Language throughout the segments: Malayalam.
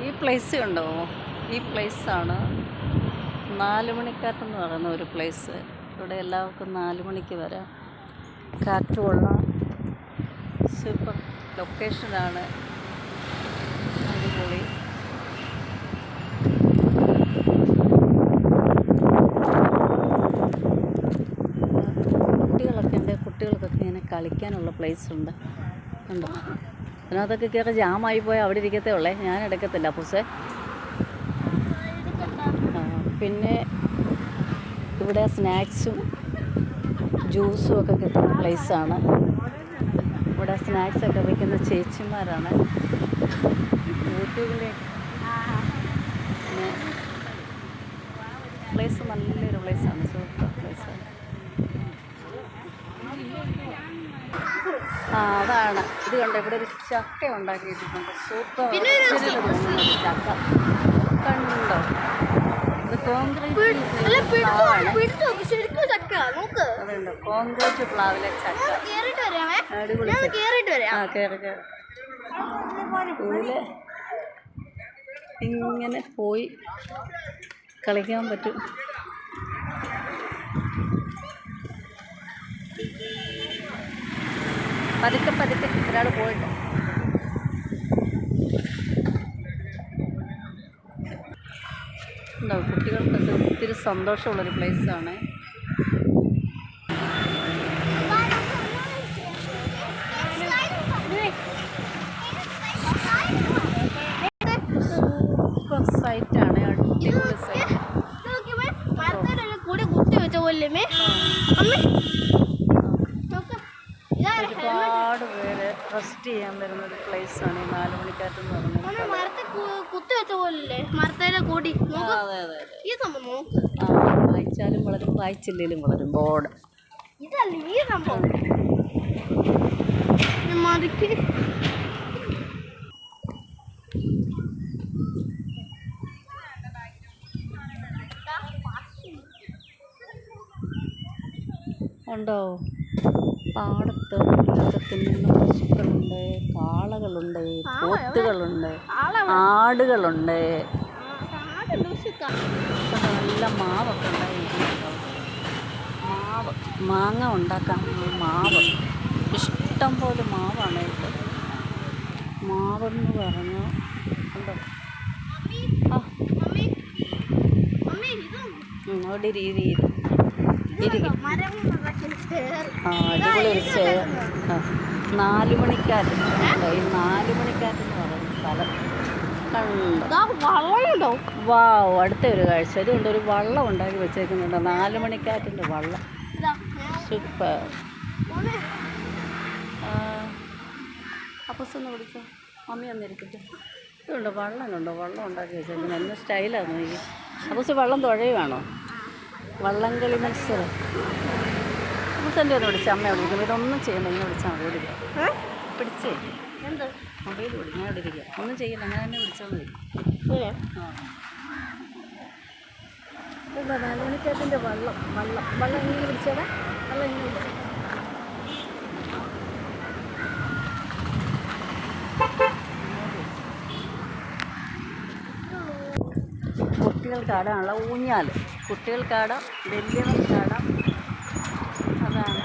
ഈ പ്ലേസ് കണ്ടോ? ഈ പ്ലേസാണ് 4 മണിക്കാറ്റെന്ന് പറയുന്ന ഒരു പ്ലേസ്. ഇവിടെ എല്ലാവർക്കും 4 മണിക്ക് വരാം. കാറ്റുള്ള സൂപ്പർ ലൊക്കേഷനാണ്. അടിപൊളി. കുട്ടികളൊക്കെ ഉണ്ട്. കുട്ടികൾക്കൊക്കെ ഇങ്ങനെ കളിക്കാനുള്ള പ്ലേസ് ഉണ്ട്. കണ്ടോ? അതിനകത്തൊക്കെ കയറി ജാമായി പോയാൽ അവിടെ ഇരിക്കത്തേ ഉള്ളേ. ഞാൻ എടുക്കത്തില്ല പൂസേ. പിന്നെ ഇവിടെ സ്നാക്സും ജ്യൂസും ഒക്കെ കിട്ടുന്ന പ്ലേസാണ്. ഇവിടെ സ്നാക്സൊക്കെ വയ്ക്കുന്ന ചേച്ചിമാരാണ്. യൂട്യൂബിലെ പിന്നെ പ്ലേസ് നല്ലൊരു പ്ലേസാണ്. സൂപ്പർ പ്ലേസാണ്. അതാണ് ഇത് കണ്ടോ? ഇവിടെ ഒരു ചക്ക ഉണ്ടാക്കിയിട്ടുണ്ട്. സൂപ്പർ ചക്ക കണ്ടോ? ഇത് കോൺക്രീറ്റ് അതുണ്ട്. കോൺക്രീറ്റ് പ്ലാവിലെ ചക്ക. അടിപൊളി. കയറി ഇങ്ങനെ പോയി കളിക്കാൻ പറ്റും. പതുക്കെ ഒരാൾ പോയിട്ട് ഉണ്ടാവും. കുട്ടികൾക്കൊക്കെ ഒത്തിരി സന്തോഷമുള്ളൊരു പ്ലേസാണ്. സൂപ്പർ സൈറ്റാണ്. അടിപൊളി സൈറ്റ്. ഒരുപാട് പേര് റെസ്റ്റ് ചെയ്യാൻ വരുന്നൊരു പ്ലേസാണ് ഈ 4 മണിക്കാറ്റെന്ന് പറയുന്നത്. അതെ വായിച്ചാലും വളരും വായിച്ചില്ലേലും വളരും ബോർഡ്. ഉണ്ടോ? പാടത്ത് ഒക്കെ തിന്നുന്ന പശുക്കളുണ്ട്, കാളകളുണ്ട്, പോത്തുകളുണ്ട്, ആടുകളുണ്ട്. നല്ല മാവൊക്കെ ഉണ്ടായിരിക്കും. മാങ്ങ ഉണ്ടാക്കാൻ മാവ് ഇഷ്ടം പോലെ മാവാണ് ഇത്. മാവെന്ന് പറഞ്ഞാൽ ഉണ്ടോ? അവിടെ അടിപൊളി ഒരു 4 മണിക്കാറ്റ്. ഈ 4 മണിക്കാറ്റെന്ന് പറയുന്ന സ്ഥലം കണ്ടോ? വാവ്, അടുത്ത ഒരു കാഴ്ച. ഇതുകൊണ്ട് ഒരു വള്ളം ഉണ്ടാക്കി വെച്ചേക്കുന്നുണ്ട്. 4 മണിക്കാറ്റിൻ്റെ വള്ളം. സൂപ്പർ. അപ്പൂസൊന്ന് വിളിച്ചോ. മമ്മി വന്നിരിക്കട്ടെ. ഇതുണ്ടോ വള്ളം ഉണ്ടാക്കി വെച്ചേക്കുന്നത്. നല്ല സ്റ്റൈലാണ് എനിക്ക്. അപ്പൂസ് വള്ളം തുഴയുവാണോ? വള്ളംകളി മത്സരം. അപ്പൂസൻ്റെ ഒന്ന് വിളിച്ചാൽ അമ്മയെ വിളിക്കും. ഇതൊന്നും ചെയ്യണ്ട, ഇങ്ങനെ വിളിച്ചാൽ മതി. പിടിച്ചേ മൊബൈൽ വിളി. ഞാൻ ഇവിടെ ഇരിക്കുക. ഒന്നും ചെയ്യില്ല, അങ്ങനെ തന്നെ വിളിച്ചാൽ മതി. 4 മണിക്കാറ്റിൻ്റെ വള്ളം ഇങ്ങനെ പിടിച്ചേടാ. വള്ളം ഇങ്ങനെ പിടിച്ചു. കുട്ടികൾക്കാടാണല്ലോ ഊഞ്ഞാൽ. കുട്ടികൾക്കാടാം, വലിയവർക്കാടാം. അതാണ്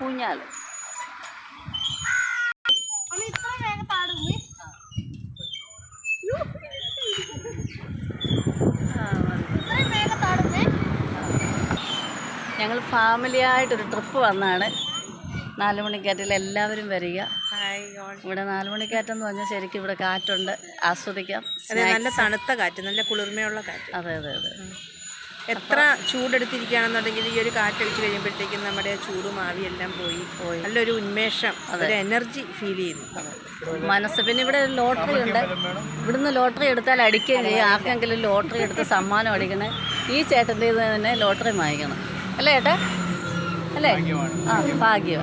ഊഞ്ഞാൽ. ഞങ്ങൾ ഫാമിലിയായിട്ടൊരു ട്രിപ്പ് വന്നതാണ്. 4 മണിക്കാറ്റിൽ എല്ലാവരും വരിക. ഇവിടെ 4 മണിക്കാറ്റെന്ന് പറഞ്ഞാൽ ശരിക്കും ഇവിടെ കാറ്റുണ്ട്, ആസ്വദിക്കാം. നല്ല തണുത്ത കാറ്റ്, നല്ല കുളിർമയുള്ള കാറ്റ്. അതെ. എത്ര ചൂടെടുത്തിരിക്കുകയാണെന്നുണ്ടെങ്കിൽ ഈ ഒരു കാറ്റടിച്ച് കഴിയുമ്പോഴത്തേക്കും നമ്മുടെ ചൂടും ആവിയെല്ലാം പോയി നല്ലൊരു ഉന്മേഷം, ഒരു എനർജി ഫീൽ ചെയ്യുന്നു മനസ്സ്. പിന്നെ ഇവിടെ ലോട്ടറി ഉണ്ട്. ഇവിടുന്ന് ലോട്ടറി എടുത്താൽ അടിക്കുകയും ചെയ്യും. ആർക്കെങ്കിലും ലോട്ടറി എടുത്ത് സമ്മാനം അടിക്കണേ ഈ ചേട്ടൻ്റെ തന്നെ ലോട്ടറി വാങ്ങിക്കണം. അല്ലേ ഏട്ടാ? അല്ലേ? ഭാഗ്യം.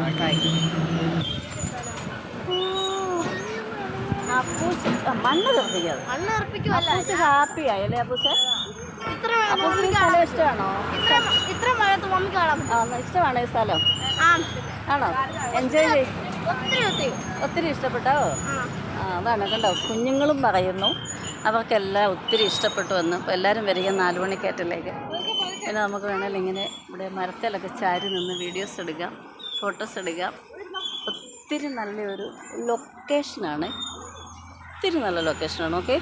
അപ്പൂസ് മണ്ണ് തെറിപ്പിക്കാതെ ഹാപ്പിയായി അല്ലേ അപ്പൂസ്? അപ്പൂസിന് സ്ഥലം ഇഷ്ടമാണോ? ഇഷ്ടമാണോ ഈ സ്ഥലം? ആണോ? എൻജോയ് ചെയ്യും? ഒത്തിരി ഇഷ്ടപ്പെട്ടോ? അതാണ് കണ്ടോ, കുഞ്ഞുങ്ങളും പറയുന്നു അവർക്കെല്ലാം ഒത്തിരി ഇഷ്ടപ്പെട്ടു വന്നു. അപ്പോൾ എല്ലാവരും വരിക 4 മണിക്കേറ്റലേക്ക്. പിന്നെ നമുക്ക് വേണമെങ്കിൽ ഇങ്ങനെ ഇവിടെ മരത്തിലൊക്കെ ചാരി നിന്ന് വീഡിയോസ് എടുക്കാം, ഫോട്ടോസ് എടുക്കാം. ഒത്തിരി നല്ലൊരു ലൊക്കേഷനാണ്, ഒത്തിരി നല്ല ലൊക്കേഷനാണ്. ഓക്കെ.